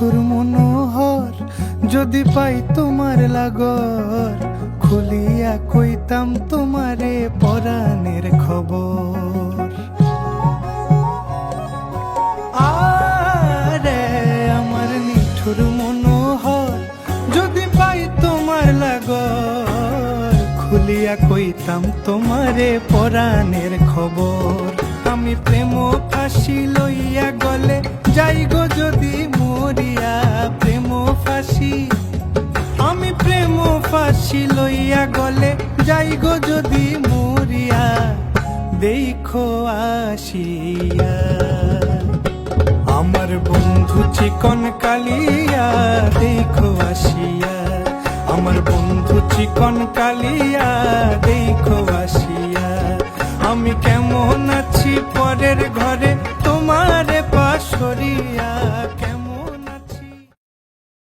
নিঠুর মনোহর, যদি পাই তোমার লাগর, খুলিয়া কইতাম তোমারে পরাণের খবর। আরে আমার নিঠুর মনোহর, যদি পাই তোমার লাগর, খুলিয়া কইতাম তোমারে পরাণের খবর। আমি প্রেম ফাঁসি লইয়া গলে যাই গো যদি মরিয়া, প্রেম ফাঁসি, আমি প্রেম ফাঁসি লইয়া গলে যাই গো যদি মরিয়া, দেখো আসিয়া আমার বন্ধু চিকন কালিয়া, দেখো আসিয়া আমার বন্ধু চিকন কালিয়া, দেখো আসিয়া। আমি কেমন আছি পরের ঘরে